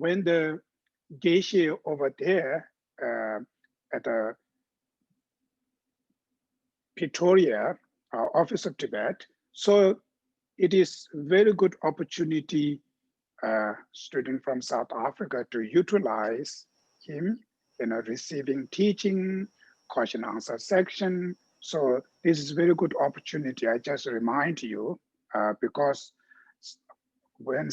when the Geshe over there at the Pretoria Office of Tibet, so it is very good opportunity student from South Africa to utilize him, receiving teaching, question answer section. So this is very good opportunity. I just remind you because when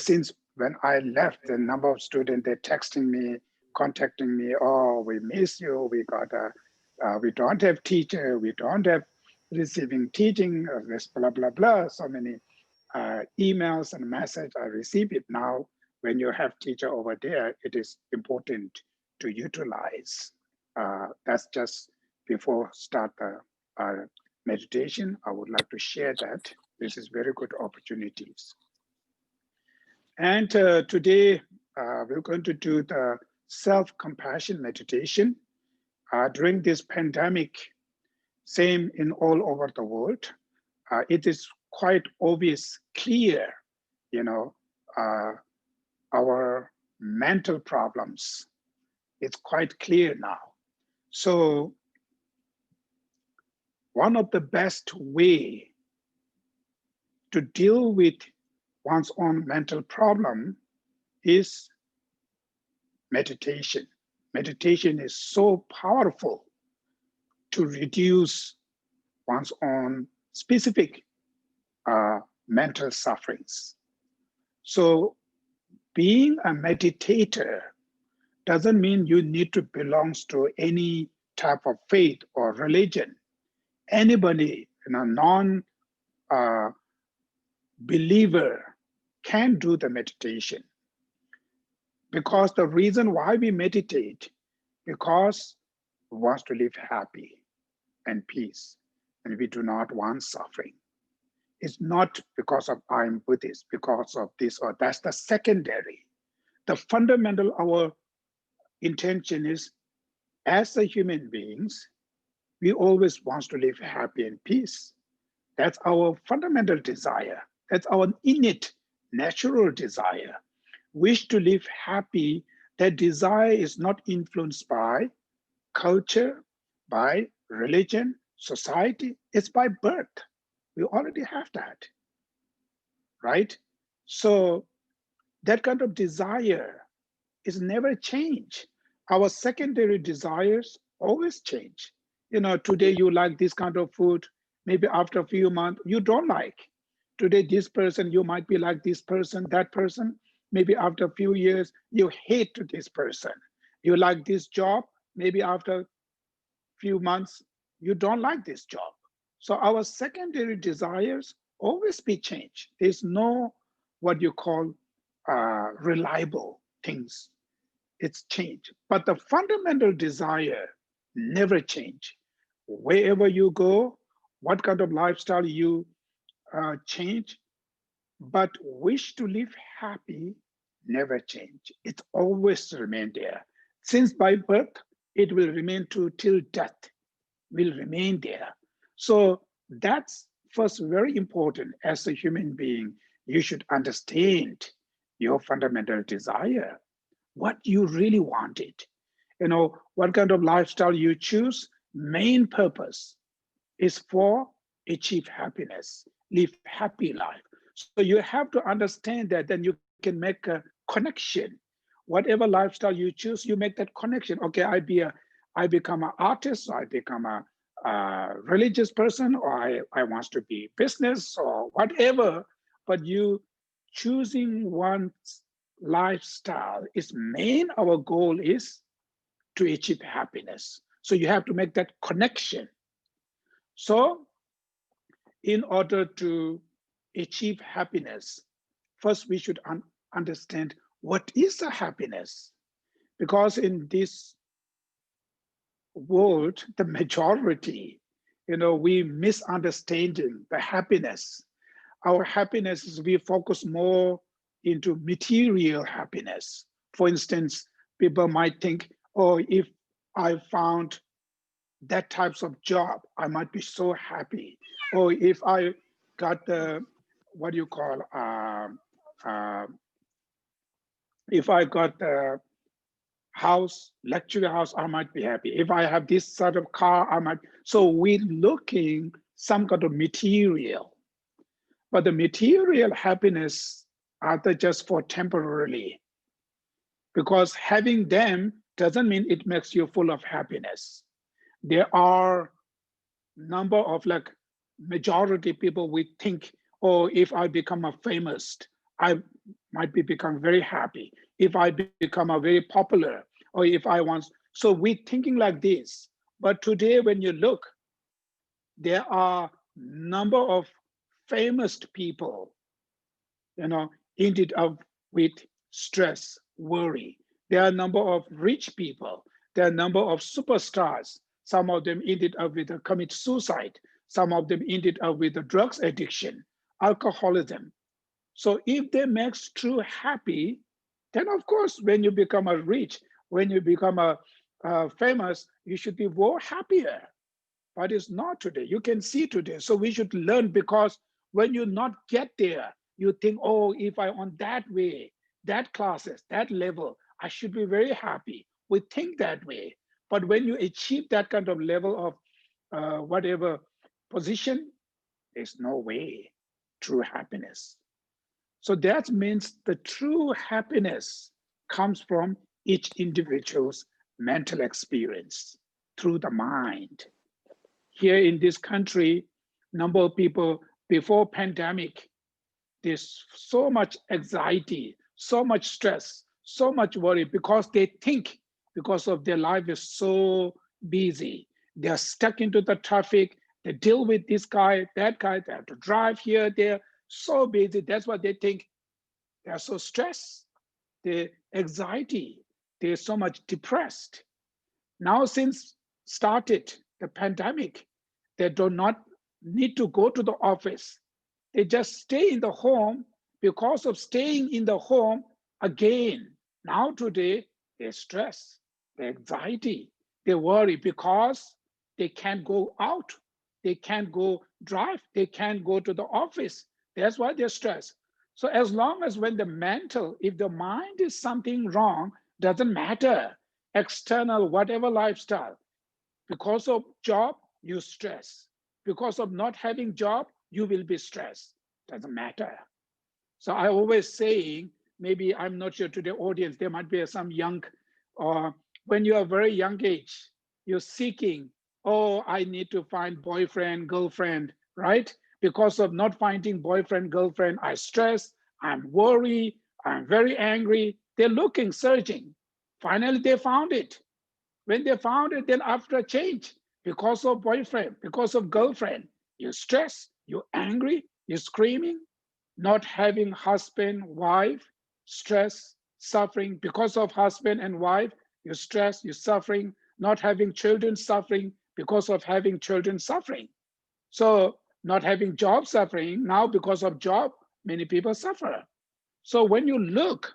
I left, the number of students they're texting me, contacting me. Oh, we miss you. We don't have teacher. We don't have receiving teaching. This blah blah blah. So many emails and message. I receive it now. When you have teacher over there, it is important to utilize. That's just before start the meditation. I would like to share that. This is very good opportunities. And today we're going to do the self-compassion meditation. During this pandemic, same in all over the world, it is quite obvious, clear, our mental problems. It's quite clear now. So one of the best way to deal with one's own mental problem is meditation. Meditation is so powerful to reduce one's own specific mental sufferings. So being a meditator doesn't mean you need to belong to any type of faith or religion. Anybody, non-believer can do the meditation. Because the reason why we meditate, because we want to live happy and peace, and we do not want suffering. It's not because of I'm Buddhist, because of this or that's the secondary. The fundamental, our intention is, as the human beings, we always want to live happy and peace. That's our fundamental desire. That's our innate, natural desire. Wish to live happy. That desire is not influenced by culture, by religion, society. It's by birth. We already have that, right? So that kind of desire is never change. Our secondary desires always change. Today you like this kind of food, maybe after a few months you don't like. Today this person, you might be like this person, that person, maybe after a few years you hate this person. You like this job, maybe after a few months you don't like this job. So our secondary desires always be changed. There's no what you call reliable things. It's change. But the fundamental desire never change. Wherever you go, what kind of lifestyle you change, but wish to live happy never change. It always remain there. Since by birth, it will remain till death, will remain there. So that's first very important. As a human being, you should understand your fundamental desire, what you really wanted. What kind of lifestyle you choose, main purpose is for achieve happiness, live happy life. So you have to understand that, then you can make a connection. Whatever lifestyle you choose, you make that connection. Okay, I become an artist, or I become a religious person, or I want to be business or whatever, but you choosing one lifestyle is main, our goal is to achieve happiness. So you have to make that connection. So in order to achieve happiness, first we should understand what is the happiness. Because in this world, the majority, we misunderstanding the happiness. Our happiness is we focus more into material happiness. For instance, people might think, oh, if I found that types of job, I might be so happy. Or if I got the, what do you call, If I got a house, luxury house, I might be happy. If I have this sort of car, I might. So we're looking some kind of material, but the material happiness are they just for temporarily, because having them doesn't mean it makes you full of happiness. There are number of like majority people we think, oh, if I become a famous, I might be become very happy. If I become a very popular, or if I want, so we thinking like this. But today when you look, there are number of famous people, ended up with stress, worry. There are a number of rich people. There are a number of superstars. Some of them ended up with a commit suicide. Some of them ended up with a drugs addiction, alcoholism. So if they makes true happy, then of course, when you become a rich, when you become a famous, you should be more happier. But it's not today. You can see today. So we should learn, because when you not get there, you think, oh, if I on that way, that classes, that level, I should be very happy. We think that way. But when you achieve that kind of level of whatever position, there's no way true happiness. So that means the true happiness comes from each individual's mental experience through the mind. Here in this country, number of people before pandemic, there's so much anxiety, so much stress, so much worry, because they think, because of their life is so busy. They're stuck into the traffic. They deal with this guy, that guy. They have to drive here, there. So busy. That's what they think. They're so stressed. The anxiety. They're so much depressed. Now, since started the pandemic, they do not need to go to the office. They just stay in the home. Because of staying in the home, again, now today, they stress, the anxiety, they worry, because they can't go out, they can't go drive, they can't go to the office. That's why they're stressed. So as long as when the mental, if the mind is something wrong, doesn't matter, external, whatever lifestyle, because of job, you stress. Because of not having job, you will be stressed. Doesn't matter. So I always saying, maybe I'm not sure to the audience, there might be some young, or when you are very young age, you're seeking, oh, I need to find boyfriend, girlfriend, right? Because of not finding boyfriend, girlfriend, I stress, I'm worried, I'm very angry. They're looking, searching. Finally, they found it. When they found it, then after a change, because of boyfriend, because of girlfriend, you stress, you're angry, you're screaming, not having husband, wife, stress, suffering. Because of husband and wife, you stress, you're suffering, not having children, suffering, because of having children, suffering. So not having job, suffering. Now because of job, many people suffer. So when you look,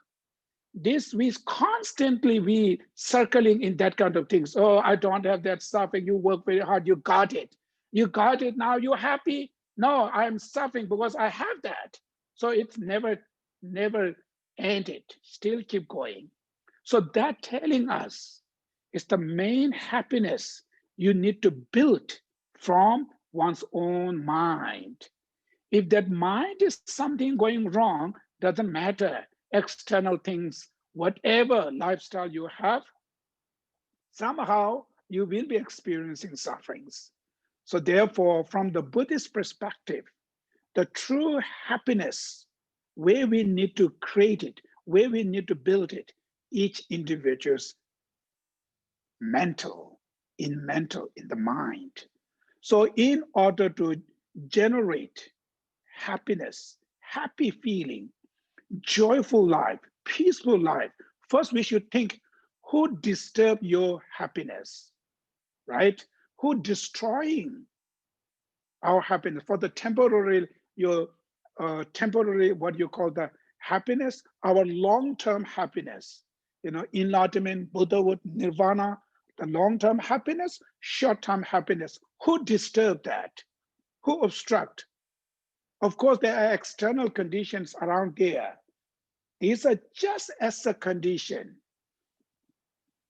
this we constantly we circling in that kind of things. Oh, I don't have that suffering. You work very hard, you got it. You got it, now you're happy. No, I'm suffering because I have that. So it's never ended, still keep going. So that telling us is the main happiness you need to build from one's own mind. If that mind is something going wrong, doesn't matter, external things, whatever lifestyle you have, somehow you will be experiencing sufferings. So therefore, from the Buddhist perspective, the true happiness, where we need to create it, where we need to build it, each individual's mental, in the mind. So in order to generate happiness, happy feeling, joyful life, peaceful life, first we should think, who disturb your happiness, right? Who destroying our happiness for the temporary, your temporary, what you call the happiness, our long-term happiness, enlightenment, Buddhahood, nirvana, the long-term happiness, short-term happiness. Who disturb that? Who obstruct? Of course, there are external conditions around there. These are just as a condition.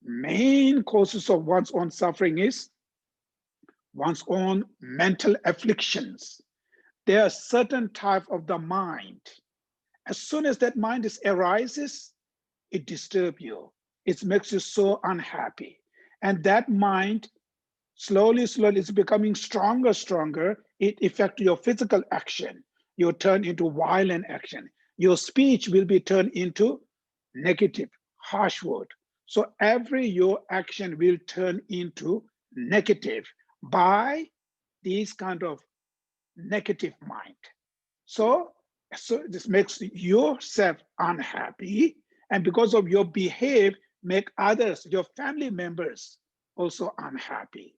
Main causes of one's own suffering is one's own mental afflictions. There are certain type of the mind. As soon as that mind arises, it disturbs you. It makes you so unhappy. And that mind, slowly, is becoming stronger. It affects your physical action. You turn into violent action. Your speech will be turned into negative, harsh word. So your action will turn into negative by these kind of negative mind. So this makes yourself unhappy, and because of your behavior, make others, your family members, also unhappy.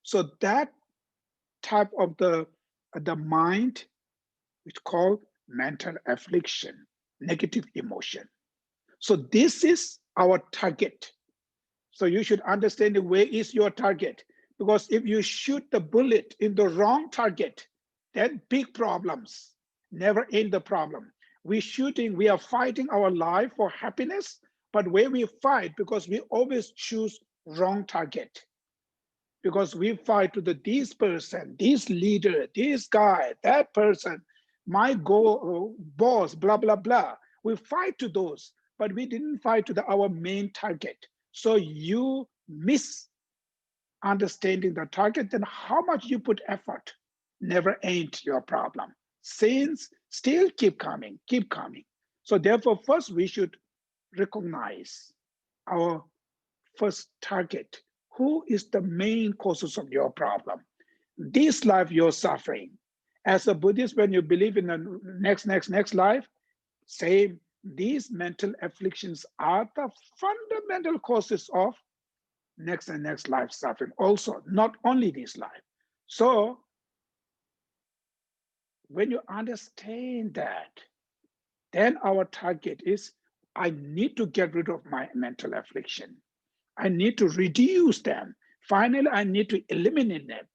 So that type of the mind, which called mental affliction, negative emotion. So this is our target. So you should understand where is your target, because if you shoot the bullet in the wrong target, then big problems never end the problem. We are fighting our life for happiness, but where we fight, because we always choose wrong target. Because we fight to this person, this leader, this guy, that person, my goal, boss, blah, blah, blah. We fight to those, but we didn't fight to our main target. So you miss understanding the target, then how much you put effort never end your problem. Sins still keep coming. So therefore, first we should recognize our first target. Who is the main causes of your problem? This life you're suffering. As a Buddhist, when you believe in the next life, same, these mental afflictions are the fundamental causes of next life suffering. Also, not only this life. So when you understand that, then our target is, I need to get rid of my mental affliction. I need to reduce them. Finally, I need to eliminate them.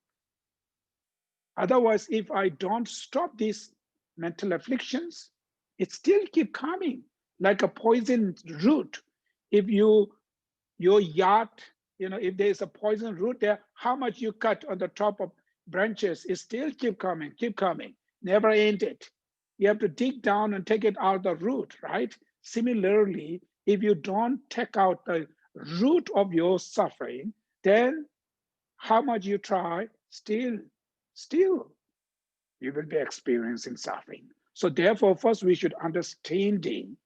Otherwise, if I don't stop these mental afflictions, it still keep coming like a poison root. If your yard, if there's a poison root there, how much you cut on the top of branches, it still keep coming, never end it. You have to dig down and take it out the root, right? Similarly, if you don't take out the root of your suffering, then how much you try, still you will be experiencing suffering. So therefore, first we should understanding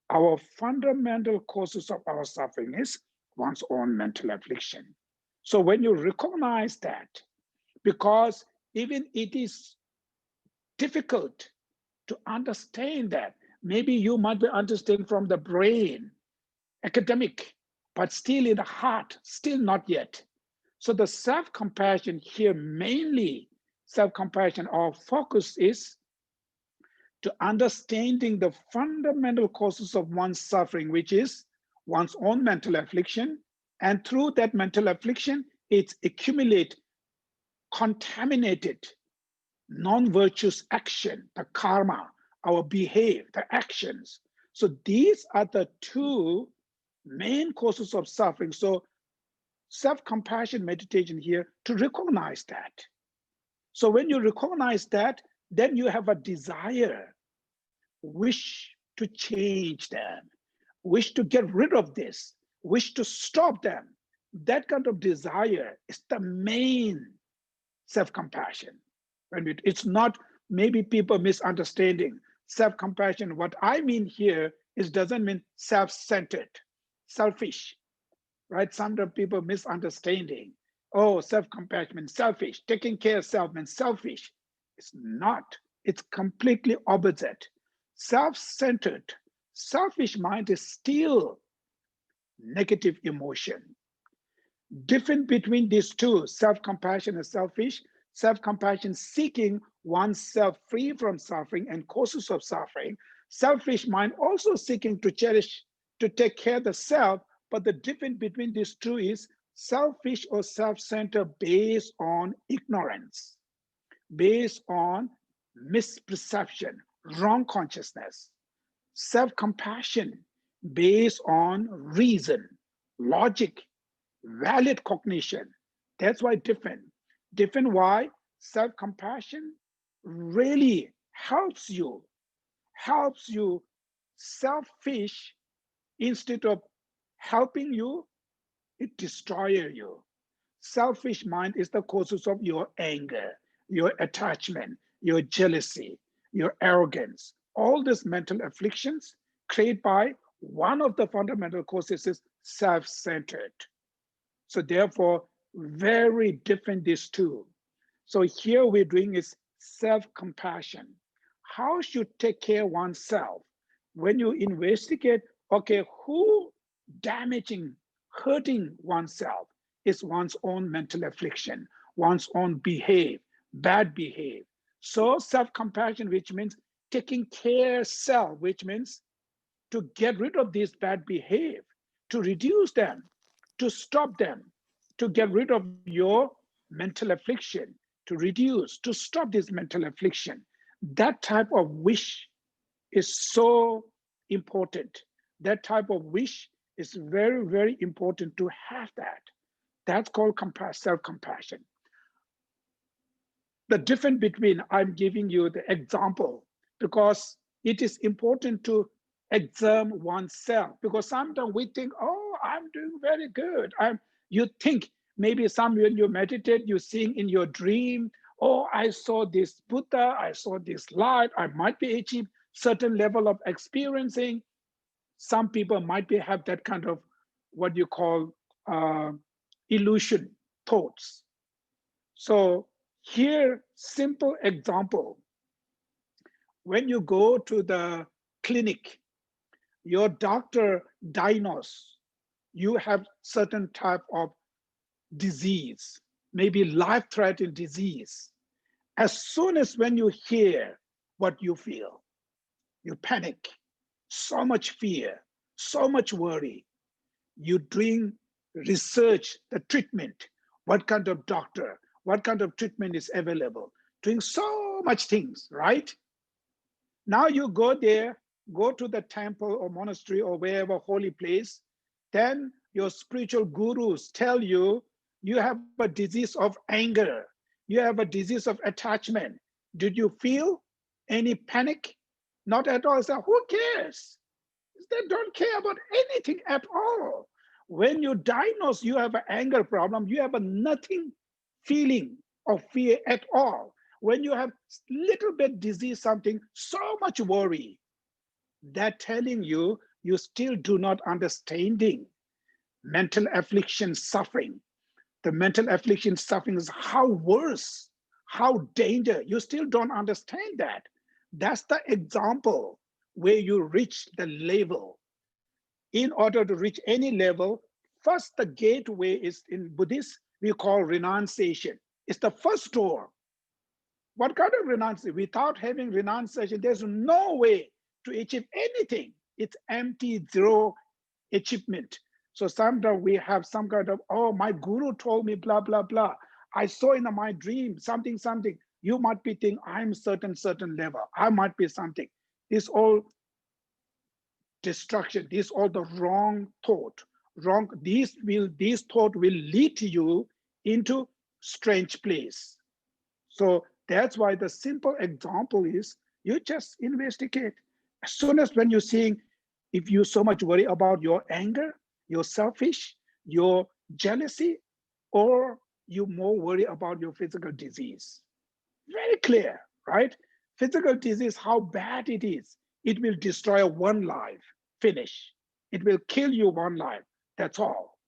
our fundamental causes of our suffering is one's own mental affliction. So when you recognize that, because even it is difficult to understand that, maybe you might be understanding from the brain, academic, but still in the heart, still not yet. So the self-compassion here, mainly self-compassion, our focus is to understanding the fundamental causes of one's suffering, which is one's own mental affliction. And through that mental affliction, it's accumulate contaminated non-virtuous action, the karma, our behavior, the actions. So these are the two main causes of suffering. So self-compassion meditation here to recognize that. So when you recognize that, then you have a desire, wish to change them, wish to get rid of this, wish to stop them. That kind of desire is the main self-compassion. It's not, maybe people misunderstanding self-compassion. What I mean here is doesn't mean self-centered, selfish, right? Some people misunderstanding. Oh, self-compassion means selfish. Taking care of self means selfish. It's not. It's completely opposite. Self-centered, selfish mind is still negative emotion. Difference between these two, self-compassion and selfish. Self-compassion seeking oneself free from suffering and causes of suffering. Selfish mind also seeking to cherish, to take care of the self, but the difference between these two is selfish or self-centered based on ignorance, based on misperception, wrong consciousness. self-compassion based on reason, logic, valid cognition. That's why different. Different why self-compassion really helps you selfish instead of helping you, it destroys you. Selfish mind is the causes of your anger, your attachment, your jealousy, your arrogance. All these mental afflictions created by one of the fundamental causes is self-centered. So therefore, very different these two. So here we're doing is self-compassion. How should take care of oneself? When you investigate, okay, who damaging, hurting oneself is one's own mental affliction, one's own bad behave. So self-compassion, which means taking care of self, which means to get rid of these bad behave, to reduce them, to stop them, to get rid of your mental affliction, to reduce, to stop this mental affliction. That type of wish is so important. That type of wish is very, very important to have that. That's called self-compassion. The difference between, I'm giving you the example because it is important to examine oneself, because sometimes we think, oh, I'm doing very good. You think maybe some when you meditate, you seeing in your dream, oh, I saw this Buddha, I saw this light, I might be achieving certain level of experiencing. Some people might be have that kind of what you call illusion thoughts. So here, simple example. When you go to the clinic, your doctor diagnose you have certain type of disease, maybe life-threatening disease. As soon as when you hear what you feel, you panic, so much fear, so much worry. You doing research, the treatment, what kind of doctor, what kind of treatment is available, doing so much things, right? Now you go there, go to the temple or monastery or wherever holy place, then your spiritual gurus tell you, you have a disease of anger, you have a disease of attachment. Did you feel any panic? Not at all. So who cares? They don't care about anything at all. When you diagnose you have an anger problem, you have a nothing feeling of fear at all. When you have little bit disease, something, so much worry, that telling you, you still do not understanding mental affliction suffering. The mental affliction suffering is how worse, how danger. You still don't understand that. That's the example where you reach the level. In order to reach any level, first the gateway is in Buddhist, we call renunciation. It's the first door. What kind of renunciation? Without having renunciation, there's no way to achieve anything. It's empty, zero achievement. So sometimes we have some kind of, oh, my guru told me blah, blah, blah. I saw in my dream something, something. You might be thinking, I'm certain level. I might be something. This all destruction, this all the wrong thought. These thought will lead you into strange place. So that's why the simple example is you just investigate. As soon as when you're seeing, if you so much worry about your anger, your selfish, your jealousy, or you more worry about your physical disease. Very clear, right? Physical disease, how bad it is. It will destroy one life, finish. It will kill you one life, that's all.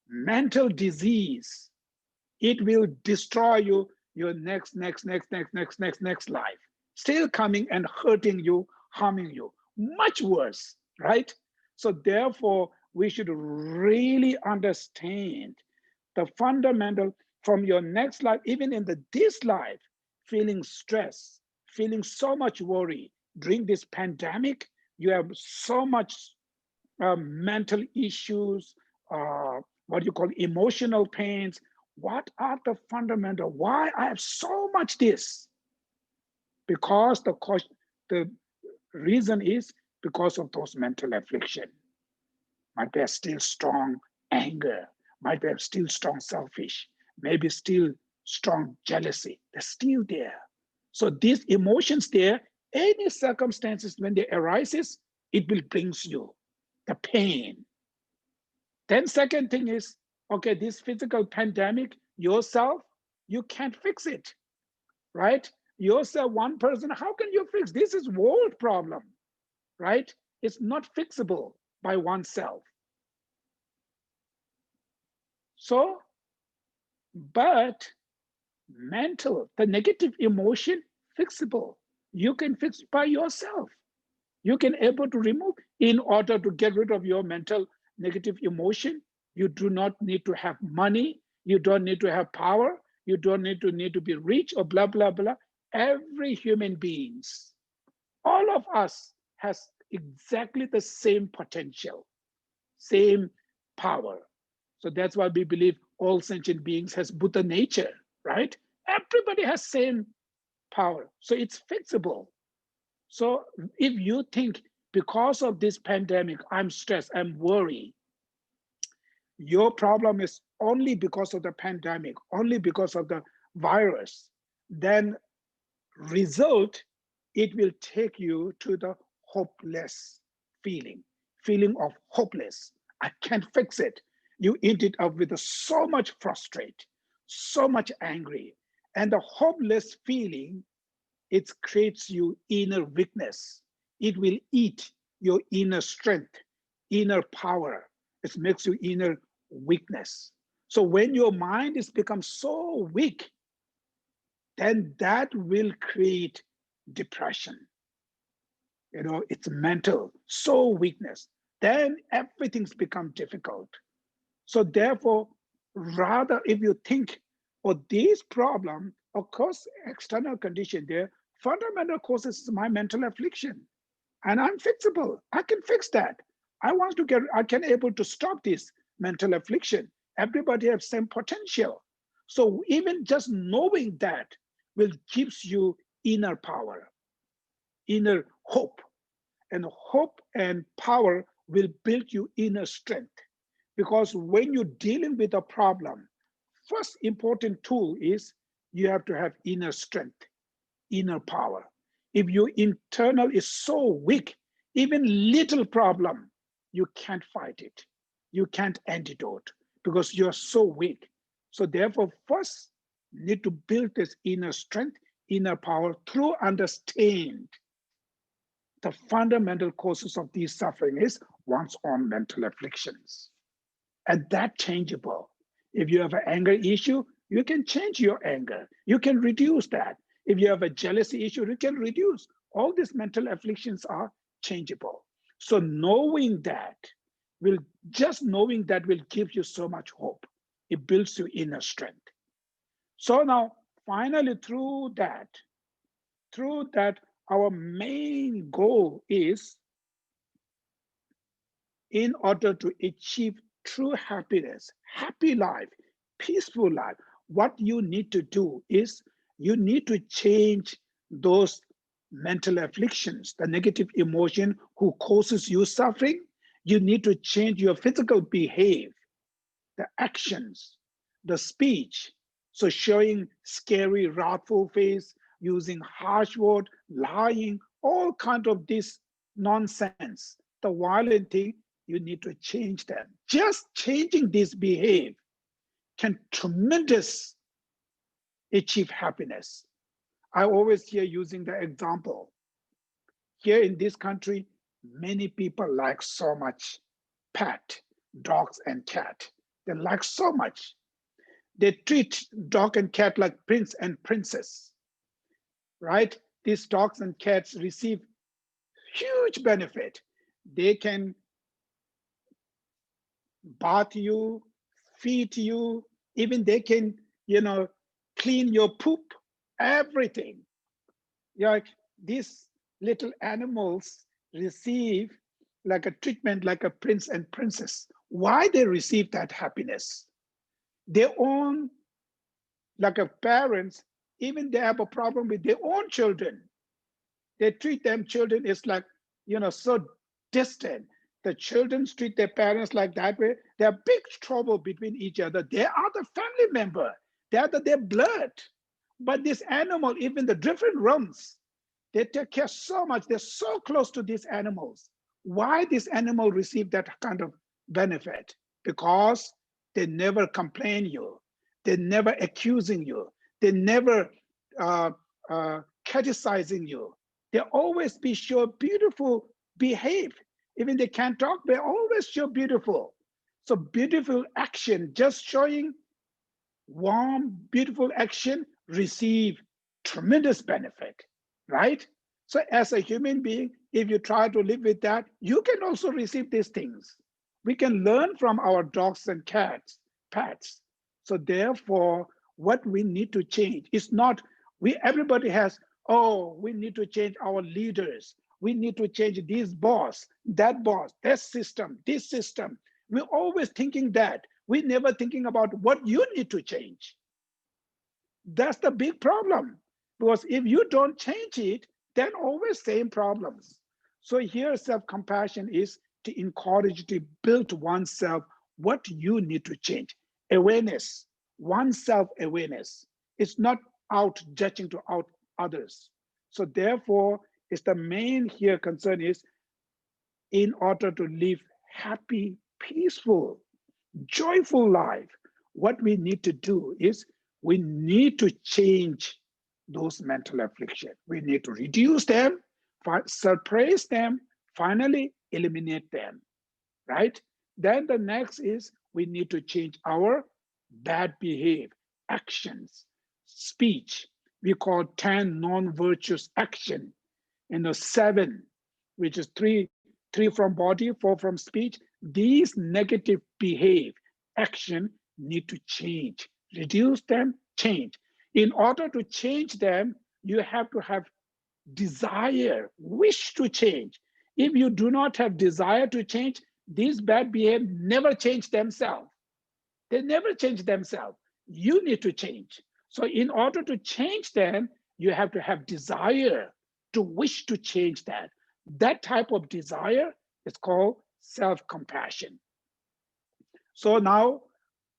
Mental disease, it will destroy you your next life. Still coming and hurting you, harming you. Much worse, right? So therefore, we should really understand the fundamental from your next life, even in this life, feeling stress, feeling so much worry. During this pandemic, you have so much mental issues, what you call emotional pains. What are the fundamental? Why I have so much this? Because the reason is because of those mental affliction. Might be still strong anger, might be still strong selfish, maybe still strong jealousy. They're still there. So these emotions there, any circumstances when they arises, it will brings you the pain. Then second thing is, okay, this physical pandemic, yourself, you can't fix it, right? Yourself, one person, how can you fix? This is world problem, right? It's not fixable by oneself. So, but mental, the negative emotion, fixable. You can fix by yourself. You can able to remove in order to get rid of your mental negative emotion. You do not need to have money. You don't need to have power. You don't need to be rich or blah, blah, blah. Every human beings, all of us has exactly the same potential, same power. So that's why we believe all sentient beings has Buddha nature, right? Everybody has same power. So it's fixable. So if you think because of this pandemic, I'm stressed, I'm worried, your problem is only because of the pandemic, only because of the virus, then result, it will take you to the hopeless feeling, feeling of hopeless. I can't fix it. You eat it up with so much frustrate, so much angry. And the hopeless feeling, it creates you inner weakness. It will eat your inner strength, inner power. It makes you inner weakness. So when your mind is become so weak, then that will create depression. You know, it's mental, so weakness. Then everything's become difficult. So therefore, rather if you think, oh, this problem, of course, external condition there, fundamental causes is my mental affliction. And I'm fixable. I can fix that. I can able to stop this mental affliction. Everybody has same potential. So even just knowing that will gives you inner power, inner hope. And hope and power will build you inner strength. Because when you're dealing with a problem, first important tool is you have to have inner strength, inner power. If your internal is so weak, even little problem, you can't fight it. You can't antidote because you're so weak. So therefore, first need to build this inner strength, inner power through understand the fundamental causes of these suffering is one's own mental afflictions. And that changeable. If you have an anger issue, you can change your anger. You can reduce that. If you have a jealousy issue, you can reduce. All these mental afflictions are changeable. So knowing that will just knowing that will give you so much hope. It builds your inner strength. So now, finally, through that, our main goal is in order to achieve true happiness, happy life, peaceful life, what you need to do is you need to change those mental afflictions, the negative emotion who causes you suffering. You need to change your physical behavior, the actions, the speech. So showing scary, wrathful face, using harsh word, lying, all kind of this nonsense, the violent thing, you need to change them. Just changing this behavior can tremendous achieve happiness. I always hear using the example. Here in this country, many people like so much pet, dogs and cat. They like so much. They treat dog and cat like prince and princess, right? These dogs and cats receive huge benefit. They can bath you, feed you, even they can, clean your poop, everything. Like these little animals receive like a treatment like a prince and princess. Why they receive that happiness? Their own, like a parents, even they have a problem with their own children. They treat them children is so distant. The children treat their parents like that way. They're big trouble between each other. They are the family member. They are their blood. But this animal, even the different realms, they take care so much. They're so close to these animals. Why this animal receive that kind of benefit? Because they never complain you. They never accusing you. They never criticizing you. They always be sure beautiful behave. Even they can't talk, they always show beautiful. So beautiful action, just showing warm, beautiful action, receive tremendous benefit, right? So as a human being, if you try to live with that, you can also receive these things. We can learn from our dogs and cats, pets. So therefore, what we need to change is not, everybody has, oh, we need to change our leaders. We need to change this boss, that system, this system. We're always thinking that. We're never thinking about what you need to change. That's the big problem. Because if you don't change it, then always same problems. So here self-compassion is to encourage to build oneself what you need to change. Awareness, one's self-awareness. It's not out judging to out others. So therefore, it's the main here concern is in order to live happy, peaceful, joyful life, what we need to do is we need to change those mental affliction. We need to reduce them, suppress them, finally eliminate them, right? Then the next is we need to change our bad behavior, actions, speech. We call 10 non-virtuous action, and the 7, which is three from body, 4 from speech. These negative behavior, action need to change, reduce them, change. In order to change them, you have to have desire, wish to change. If you do not have desire to change, these bad behavior never change themselves. They never change themselves. You need to change. So in order to change them, you have to have desire to wish to change that. That type of desire is called self-compassion. So now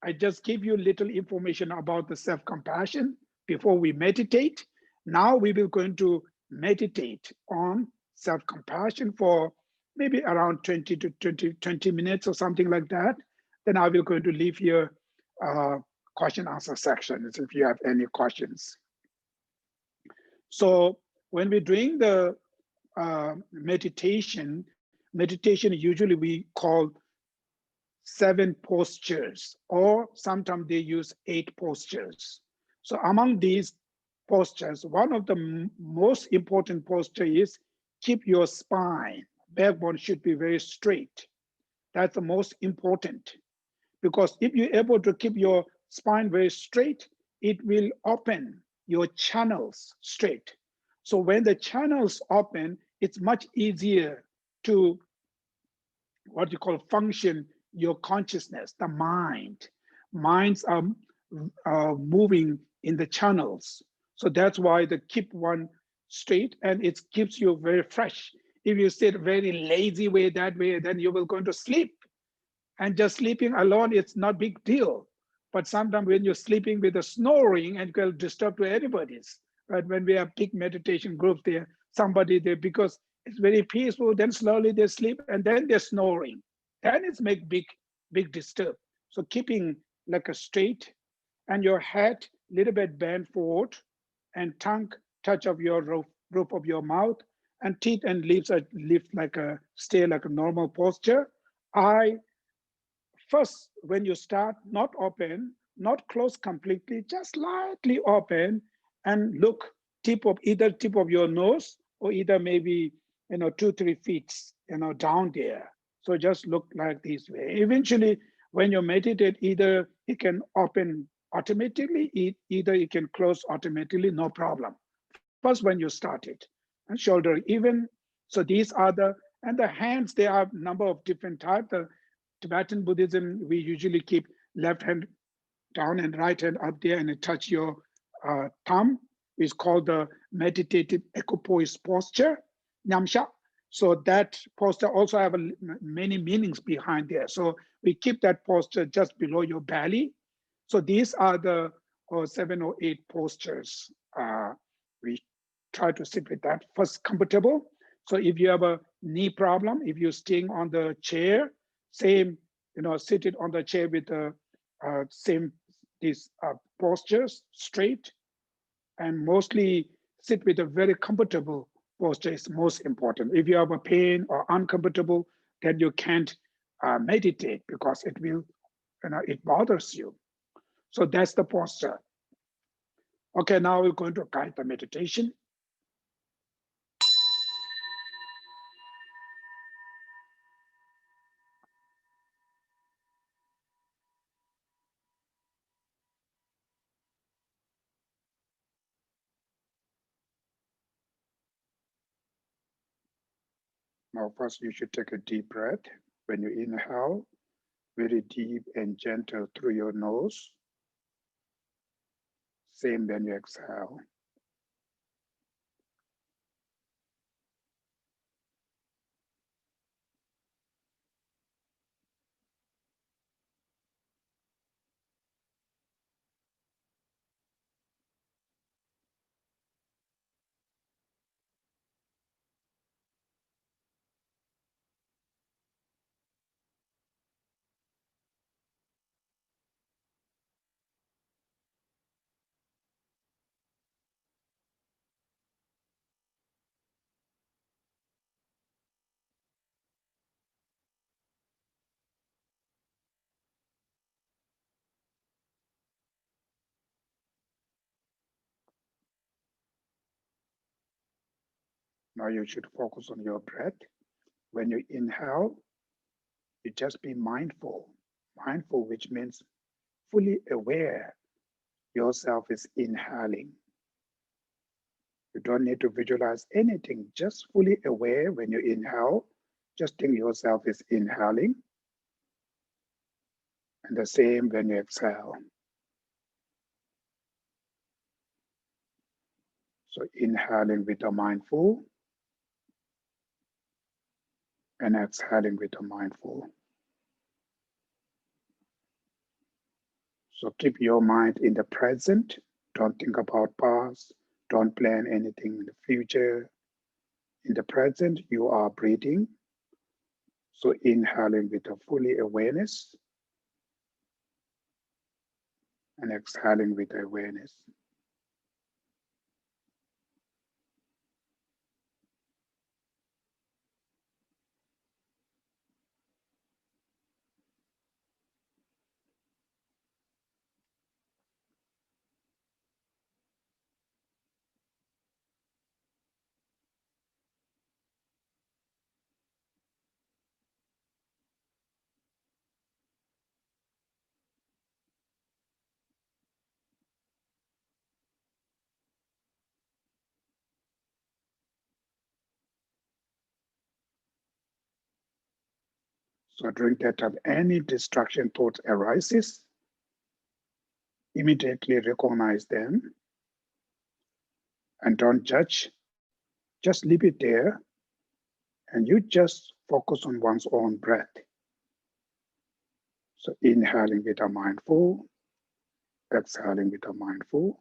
I just give you little information about the self-compassion before we meditate. Now we will going to meditate on self-compassion for maybe around 20 to 20 minutes or something like that. Then I will going to leave here question answer sections if you have any questions. So when we're doing the meditation usually we call 7 postures, or sometimes they use 8 postures. So among these postures, one of the most important posture is keep your spine, backbone should be very straight. That's the most important, because if you're able to keep your spine very straight, it will open your channels straight. So when the channels open, it's much easier to what you call function your consciousness, the mind. Minds are moving in the channels. So that's why they keep one straight, and it keeps you very fresh. If you sit very lazy way that way, then you will go to sleep. And just sleeping alone, it's not big deal. But sometimes when you're sleeping with a snoring and will disturb to anybody's, right? When we have big meditation groups there, somebody there, because it's very peaceful, then slowly they sleep and then they're snoring. Then it's make big disturb. So keeping like a straight, and your head little bit bent forward, and tongue touch of your roof of your mouth, and teeth and lips are lift like stay like a normal posture. Eye first, when you start, not open, not close completely, just slightly open, and look either tip of your nose, or either maybe 2-3 feet down there. So just look like this way. Eventually, when you meditate, either it can open automatically, either it can close automatically, no problem. First, when you start it, and shoulder even. So these are and the hands, there are a number of different types. The Tibetan Buddhism, we usually keep left hand down and right hand up there, and touch your thumb. It's called the meditative equipoise posture, Nyamsha. So that posture also have many meanings behind there. So we keep that posture just below your belly. So these are the 7 or 8 postures. We try to sit with that first comfortable. So if you have a knee problem, if you're staying on the chair, same, sit it on the chair with the same these postures straight, and mostly sit with a very comfortable posture is most important. If you have a pain or uncomfortable, then you can't meditate because it will, it bothers you. So that's the posture. Okay, now we're going to guide the meditation. Now, first you should take a deep breath. When you inhale, very deep and gentle through your nose. Same when you exhale. Now you should focus on your breath. When you inhale, you just be mindful. Mindful, which means fully aware yourself is inhaling. You don't need to visualize anything, just fully aware when you inhale, just think yourself is inhaling. And the same when you exhale. So inhaling with a mindful and exhaling with a mindful. So keep your mind in the present. Don't think about past. Don't plan anything in the future. In the present, you are breathing. So inhaling with a fully awareness and exhaling with awareness. So during that time, any distraction thought arises, immediately recognize them and don't judge. Just leave it there and you just focus on one's own breath. So inhaling with a mindful, exhaling with a mindful.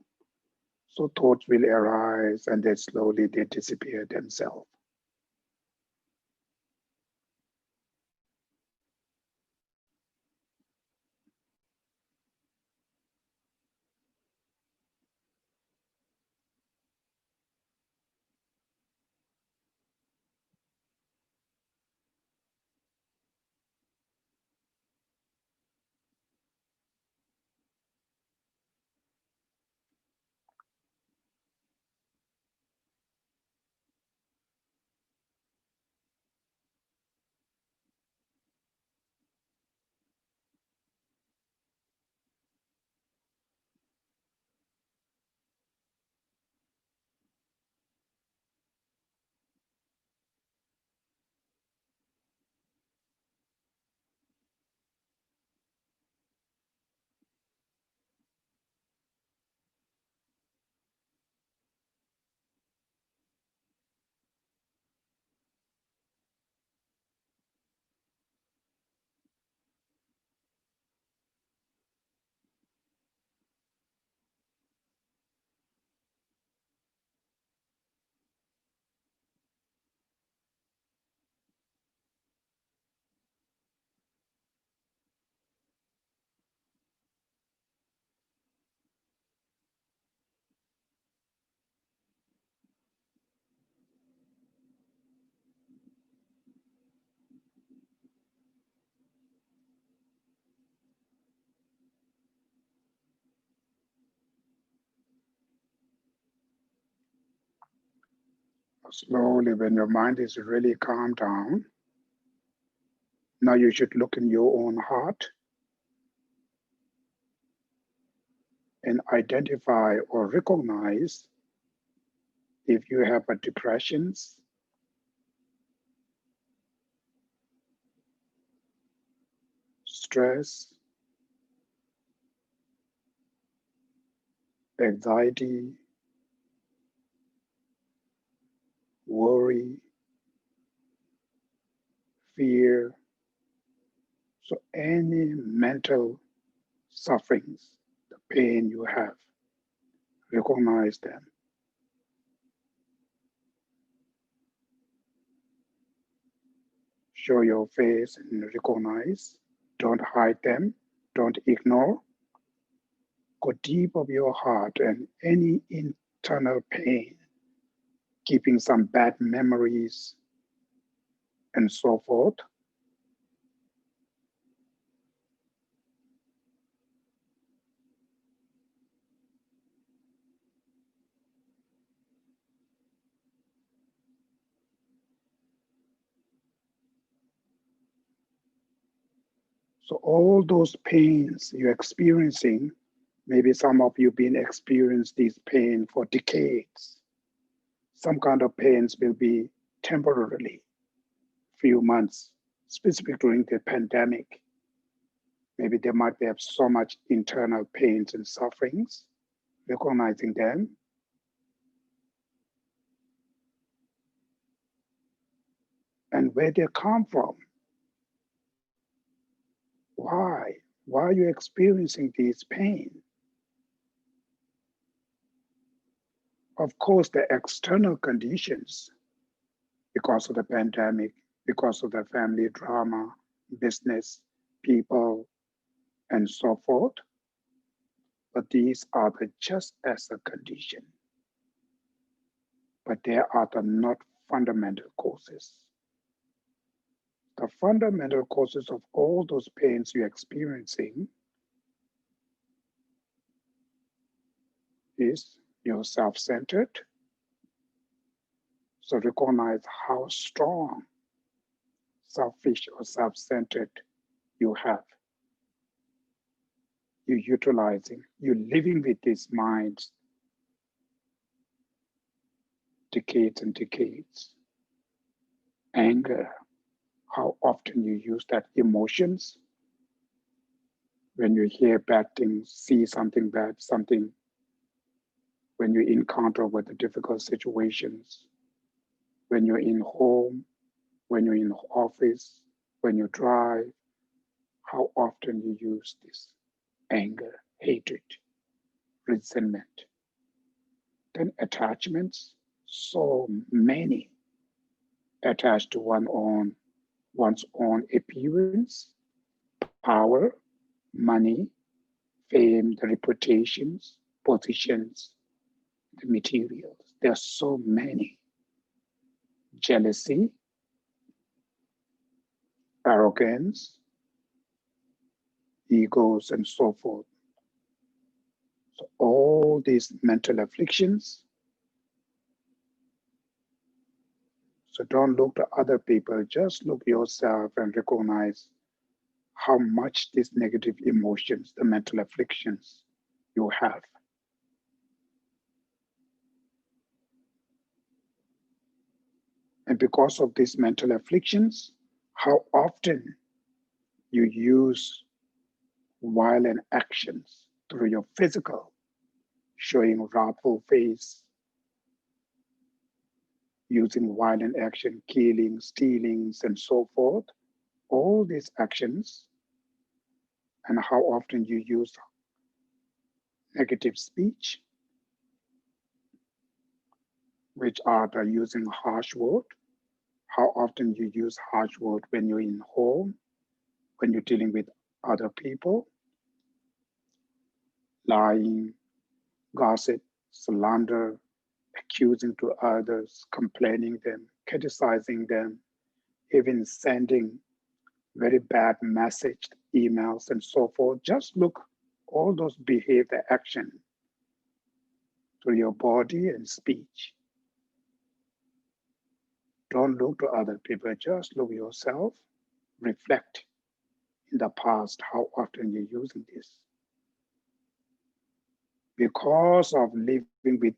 So thoughts will arise and then slowly they disappear themselves. Slowly, when your mind is really calmed down, now you should look in your own heart and identify or recognize if you have a depressions, stress, anxiety, worry, fear, so any mental sufferings, the pain you have, recognize them. Show your face and recognize. Don't hide them. Don't ignore. Go deep of your heart and any internal pain, keeping some bad memories and so forth. So all those pains you're experiencing, maybe some of you been experiencing this pain for decades. Some kind of pains will be temporarily, few months, specifically during the pandemic. Maybe there might be have so much internal pains and sufferings, recognizing them. And where they come from. Why? Why are you experiencing this pain? Of course, the external conditions, because of the pandemic, because of the family drama, business, people, and so forth. But these are the just as a condition. But they are the not fundamental causes. The fundamental causes of all those pains you're experiencing is you're self-centered. So recognize how strong, selfish or self-centered you have. You're utilizing, you're living with these minds decades and decades. Anger, how often you use that emotions when you hear bad things, see something bad, something, when you encounter with the difficult situations, when you're in home, when you're in office, when you drive, how often you use this anger, hatred, resentment. Then attachments, so many attached to one's own appearance, power, money, fame, the reputations, positions, the materials. There are so many. Jealousy, arrogance, egos, and so forth. So all these mental afflictions. So don't look to other people, just look yourself and recognize how much these negative emotions, the mental afflictions you have. And because of these mental afflictions, how often you use violent actions through your physical, showing wrathful face, using violent action, killing, stealings, and so forth. All these actions, and how often you use negative speech, which are the using harsh word. How often you use harsh word when you're in home, when you're dealing with other people, lying, gossip, slander, accusing to others, complaining them, criticizing them, even sending very bad message, emails, and so forth. Just look all those behavior action through your body and speech. Don't look to other people, just look yourself, reflect in the past how often you're using this. Because of living with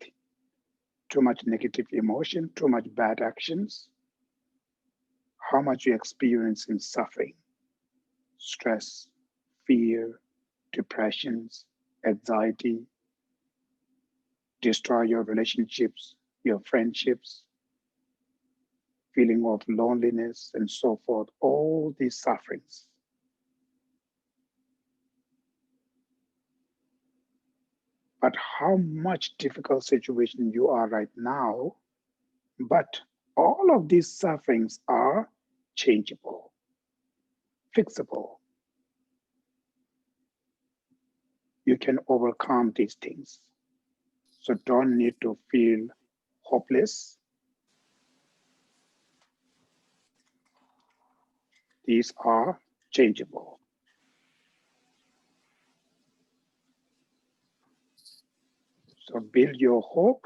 too much negative emotion, too much bad actions, how much you experience in suffering, stress, fear, depressions, anxiety, destroy your relationships, your friendships, feeling of loneliness, and so forth, all these sufferings. But how much difficult situation you are right now, but all of these sufferings are changeable, fixable. You can overcome these things. So don't need to feel hopeless. These are changeable. So build your hope,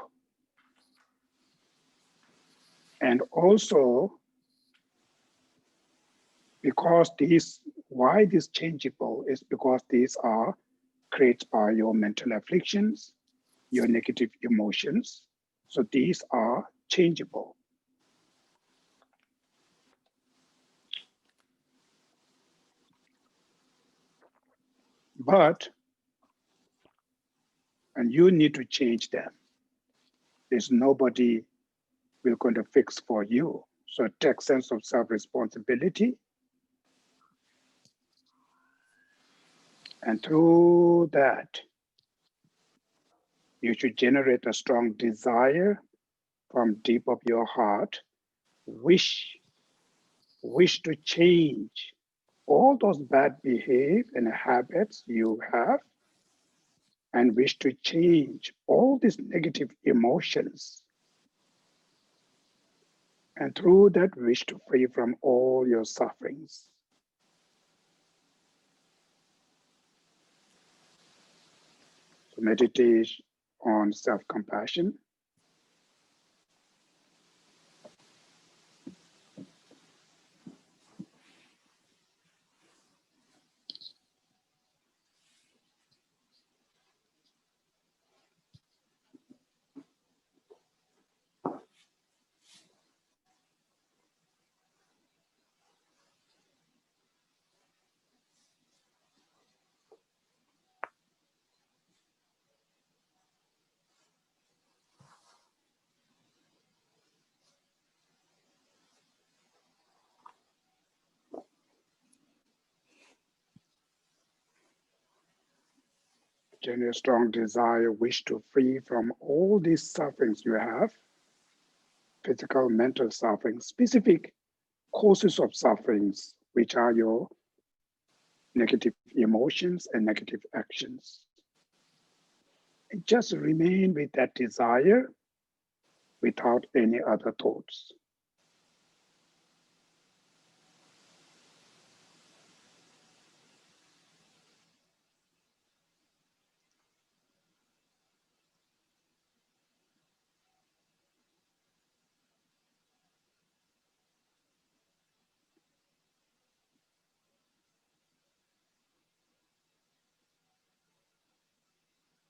and also because these, why this changeable is because these are created by your mental afflictions, your negative emotions. So these are changeable. But, and you need to change them. There's nobody will going to fix for you. So take sense of self-responsibility. And through that, you should generate a strong desire from deep of your heart, wish to change all those bad behavior and habits you have, and wish to change all these negative emotions, and through that wish to free from all your sufferings. So meditate on self-compassion. Generate a strong desire, wish to free from all these sufferings you have, physical, mental suffering, specific causes of sufferings, which are your negative emotions and negative actions. And just remain with that desire without any other thoughts.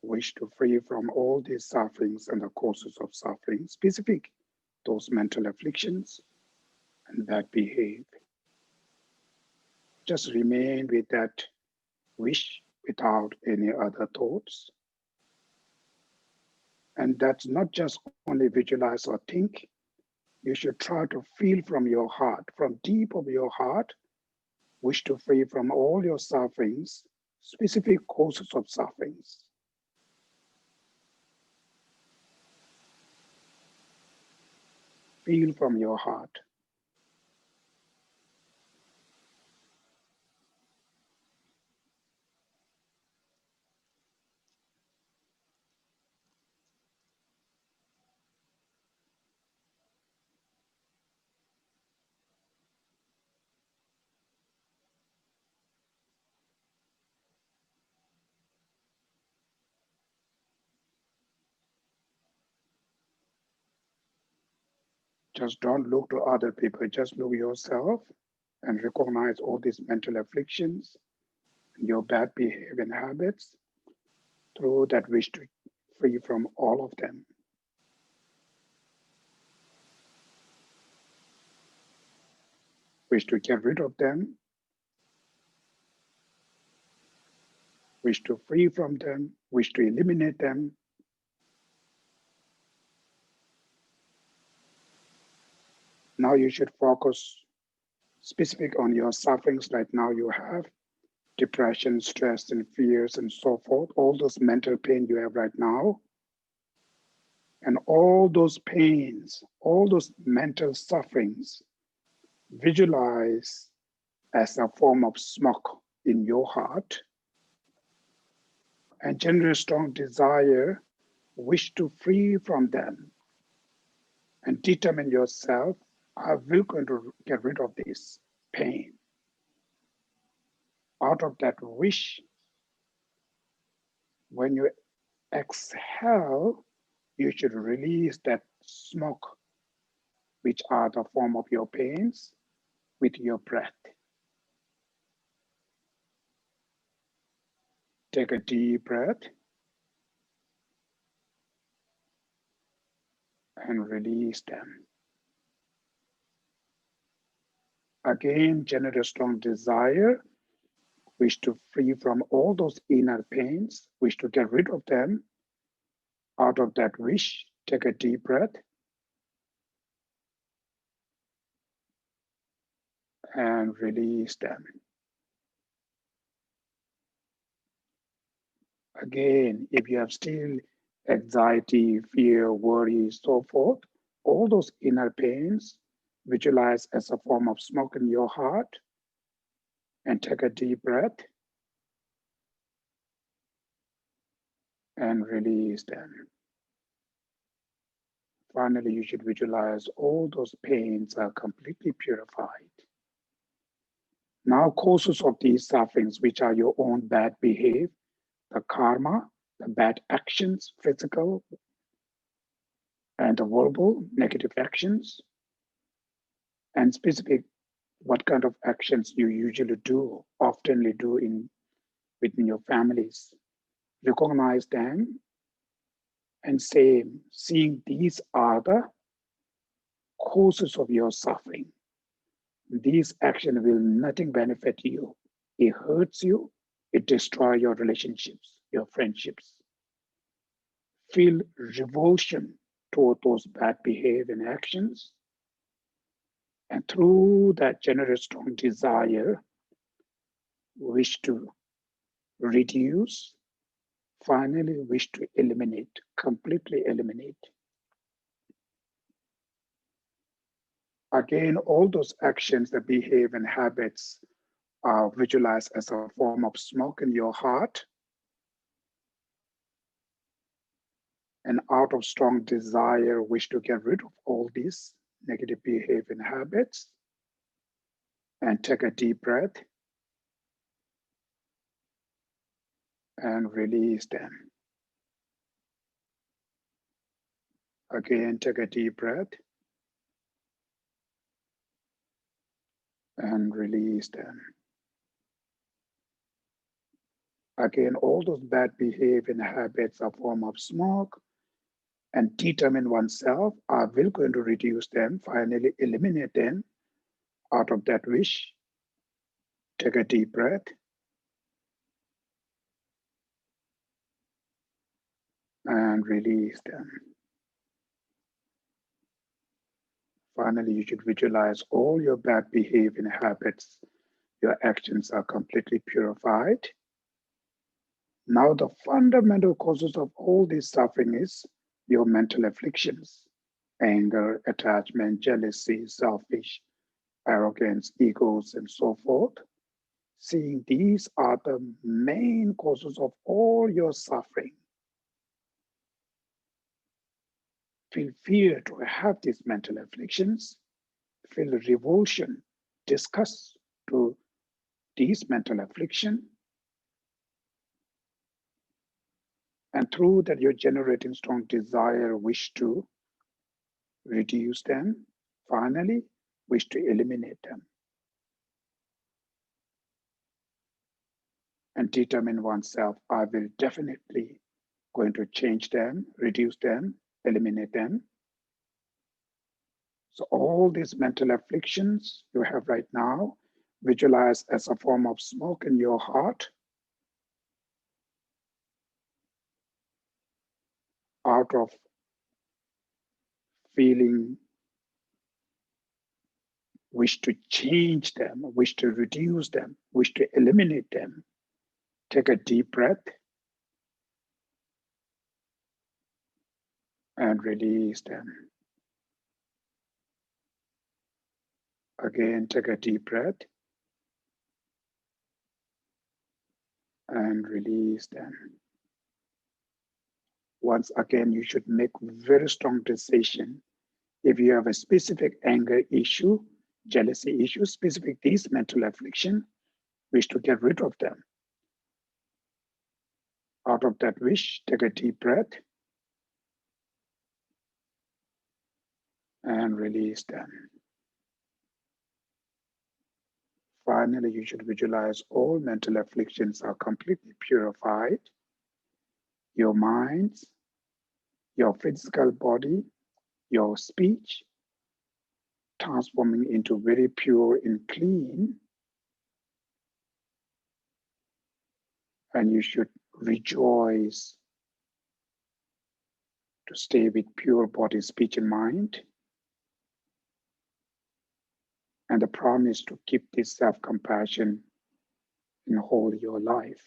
Wish to free from all these sufferings and the causes of suffering, specific those mental afflictions and bad behavior. Just remain with that wish without any other thoughts. And that's not just only visualize or think. You should try to feel from your heart, from deep of your heart, wish to free from all your sufferings, specific causes of sufferings. Feel from your heart. Just don't look to other people, just look yourself and recognize all these mental afflictions, your bad behavior and habits, through that wish to free from all of them. Wish to get rid of them, wish to free from them, wish to eliminate them. Now you should focus specific on your sufferings right now you have, depression, stress, and fears, and so forth, all those mental pain you have right now. And all those pains, all those mental sufferings, visualize as a form of smoke in your heart and generate strong desire, wish to free from them, and determine yourself, I will going to get rid of this pain. Out of that wish, when you exhale, you should release that smoke, which are the form of your pains, with your breath. Take a deep breath and release them. Again, generate a strong desire, wish to free from all those inner pains, wish to get rid of them. Out of that wish, take a deep breath and release them. Again, if you have still anxiety, fear, worry, so forth, all those inner pains, visualize as a form of smoke in your heart and take a deep breath and release them. Finally, you should visualize all those pains are completely purified. Now, causes of these sufferings, which are your own bad behavior, the karma, the bad actions, physical and the verbal negative actions, and specific what kind of actions you usually do, oftenly do within your families. Recognize them and say, seeing these are the causes of your suffering. These actions will nothing benefit you. It hurts you, it destroys your relationships, your friendships. Feel revulsion toward those bad behavior and actions. And through that generate strong desire, wish to reduce, finally wish to eliminate, completely eliminate. Again, all those actions, the behavior and habits are visualized as a form of smoke in your heart. And out of strong desire, wish to get rid of all these negative behavior and habits. And take a deep breath and release them. Again, take a deep breath and release them. Again, all those bad behavior and habits are form of smoke, and determine oneself, I will going to reduce them, finally eliminate them. Out of that wish, take a deep breath and release them. Finally, you should visualize all your bad behavior and habits. Your actions are completely purified. Now, the fundamental causes of all this suffering is your mental afflictions, anger, attachment, jealousy, selfish, arrogance, egos, and so forth. Seeing these are the main causes of all your suffering. Feel fear to have these mental afflictions, feel revulsion, disgust to these mental affliction, and through that you're generating strong desire, wish to reduce them, Finally, wish to eliminate them. And determine oneself, I will definitely going to change them, reduce them, eliminate them. So all these mental afflictions you have right now, visualize as a form of smoke in your heart, out of feeling wish to change them, wish to reduce them, wish to eliminate them. Take a deep breath and release them. Again, take a deep breath and release them. Once again, you should make very strong decision. If you have a specific anger issue, jealousy issue, specific these mental affliction, wish to get rid of them. Out of that wish, take a deep breath and release them. Finally, you should visualize all mental afflictions are completely purified. Your minds, your physical body, your speech, transforming into very pure and clean. And you should rejoice to stay with pure body, speech, and mind. And the promise to keep this self-compassion in whole your life.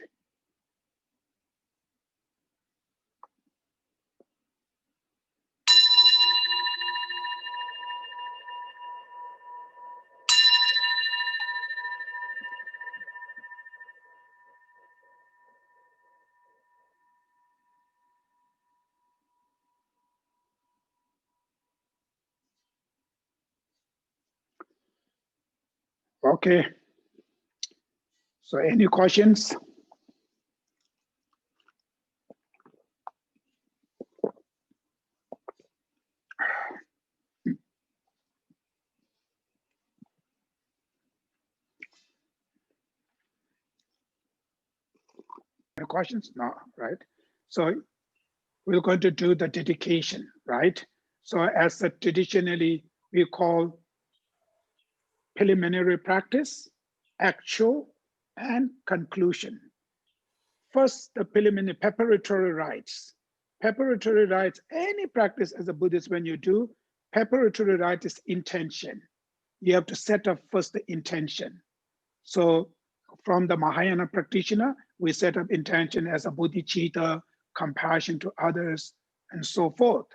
Okay. So any questions? Any questions? No, right? So we're going to do the dedication, right? So as a traditionally we call preliminary practice, actual, and conclusion. First, the preliminary preparatory rites. Preparatory rites, any practice as a Buddhist, when you do, preparatory rite is intention. You have to set up first the intention. So from the Mahayana practitioner, we set up intention as a bodhicitta, compassion to others, and so forth.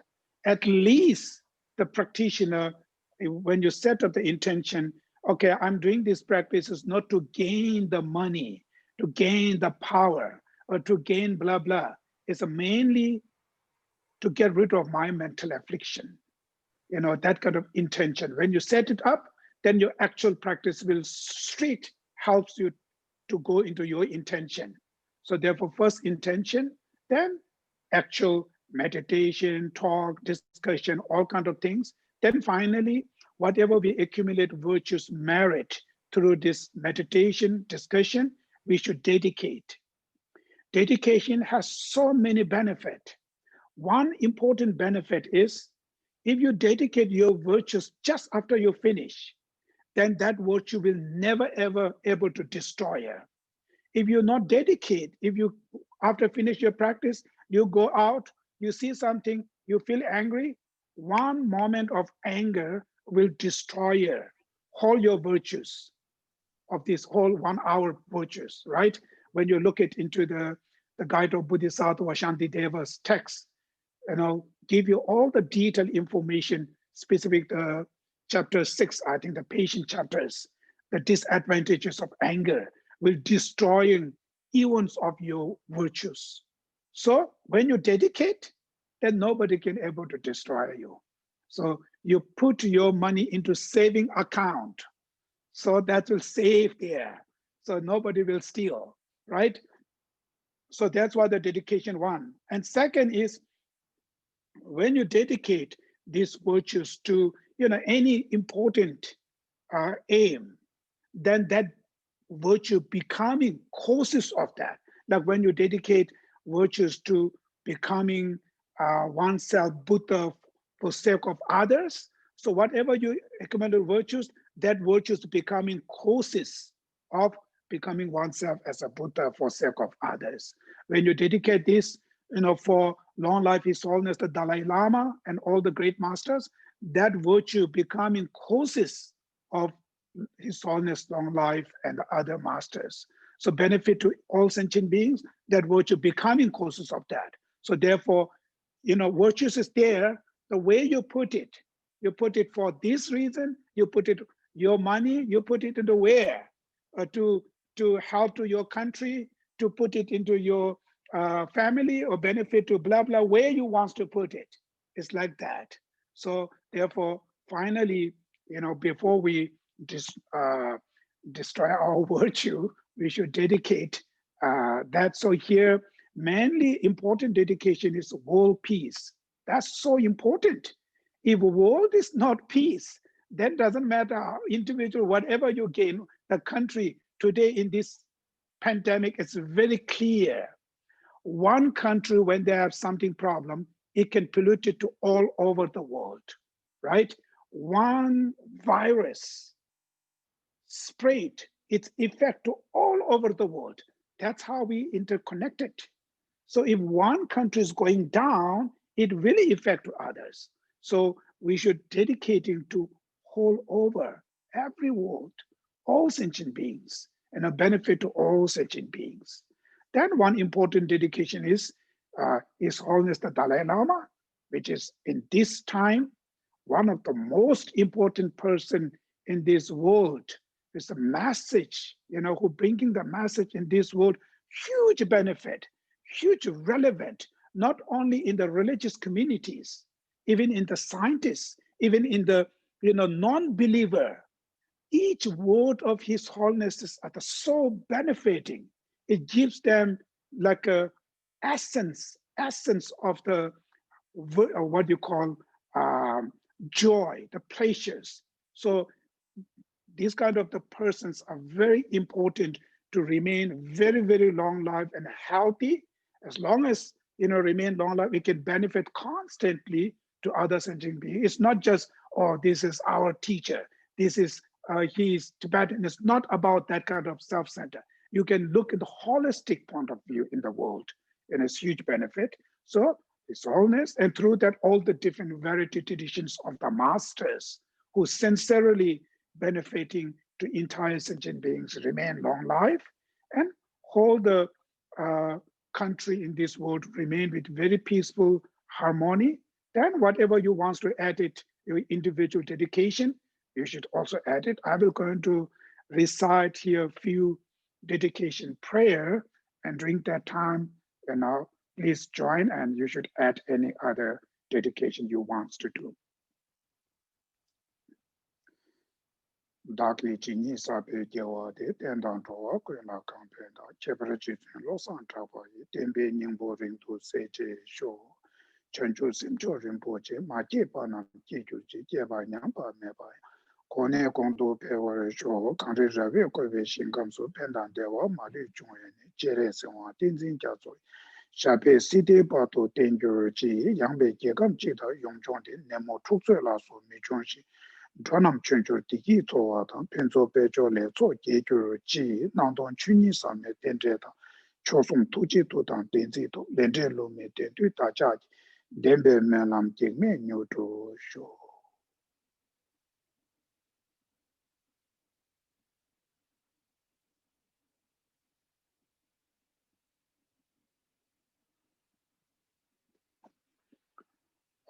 At least the practitioner, when you set up the intention, okay, I'm doing these practices not to gain the money, to gain the power, or to gain blah, blah. It's mainly to get rid of my mental affliction. You know, that kind of intention. When you set it up, then your actual practice will straight helps you to go into your intention. So therefore, first intention, then actual meditation, talk, discussion, all kind of things. Then finally, whatever we accumulate virtues, merit through this meditation, discussion, we should dedicate. Dedication has so many benefits. One important benefit is if you dedicate your virtues just after you finish, then that virtue will never ever able to destroy you. If you not dedicate, if you after finish your practice, you go out, you see something, you feel angry, one moment of anger will destroy you, all your virtues of this whole 1 hour virtues, right? When you look it into the guide of Bodhisattva Shantideva's text, you know, give you all the detailed information specific to chapter 6, I think the patient chapters, the disadvantages of anger will destroy eons of your virtues. So when you dedicate, then nobody can able to destroy you. So you put your money into saving account. So that will save there. So nobody will steal, right? So that's why the dedication one. And second is when you dedicate these virtues to, any important aim, then that virtue becoming causes of that. Like when you dedicate virtues to becoming oneself Buddha for sake of others. So whatever you recommended virtues, that virtues becoming causes of becoming oneself as a Buddha for sake of others. When you dedicate this, for long life, His Holiness the Dalai Lama and all the great masters, that virtue becoming causes of His Holiness long life and the other masters. So benefit to all sentient beings, that virtue becoming causes of that. So therefore, virtues is there. The way you put it for this reason, you put it, your money, you put it into where? To help to your country, to put it into your family or benefit to blah, blah, where you want to put it. It's like that. So therefore, finally, before we destroy our virtue, we should dedicate that. So here, mainly important dedication is world peace. That's so important. If world is not peace, then doesn't matter how individual, whatever you gain, the country today in this pandemic, it's very clear. One country, when they have something problem, it can pollute it to all over the world, right? One virus spread its effect to all over the world. That's how we interconnected. So if one country is going down, it really affects others. So we should dedicate it to whole over every world, all sentient beings, and a benefit to all sentient beings. Then one important dedication is His Holiness the Dalai Lama, which is in this time, one of the most important person in this world. It's a message, who bringing the message in this world, huge benefit, huge relevant, not only in the religious communities, even in the scientists, even in the non-believer. Each word of His Holiness is so benefiting. It gives them like a essence of the what you call joy, the pleasures. So these kind of the persons are very important to remain very, very long life and healthy. As long as remain long life, we can benefit constantly to other sentient beings. It's not just, oh, this is our teacher, this is he's Tibetan. It's not about that kind of self-center. You can look at the holistic point of view in the world, and it's huge benefit. So His Holiness, and through that, all the different variety traditions of the masters who sincerely benefiting to entire sentient beings remain long life, and hold the country in this world remain with very peaceful harmony. Then whatever you want to add it, your individual dedication, you should also add it. I will going to recite here a few dedication prayer, and during that time, please join, and you should add any other dedication you want to do. Daki Jini Sabe Dewa de Tendang Toa Kuna Kampenda, Chebra Losan Tapa, Tembe Nimbo Ring to Seje Show, Chanchu Simcho Rimpoche, Maji Panam Jiju, Jeba Nyamba Meba, Kone Kondo Pewa Show, Country Rave Kobe Shinkam so Pendan Dewa, Mali Join, Jeresewa, Tinzin Jazo, Shape City Bato Danger Ji, Yangbe Jegam Jita, Yongjonti, Nemo Tuxela so Michonshi. Dronam Chunjur Digi Toa, Penzo Bejo Lezo, Jejur Ji, Nandon Chuni Same Dendreta, Chosum Tuji Tutan Denzito, Lendrelo Me Dendu Tajaj, Dembe Melam Jigme New to Show.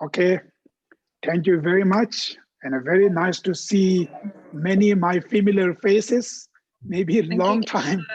Okay, thank you very much. And very nice to see many of my familiar faces. Maybe a long time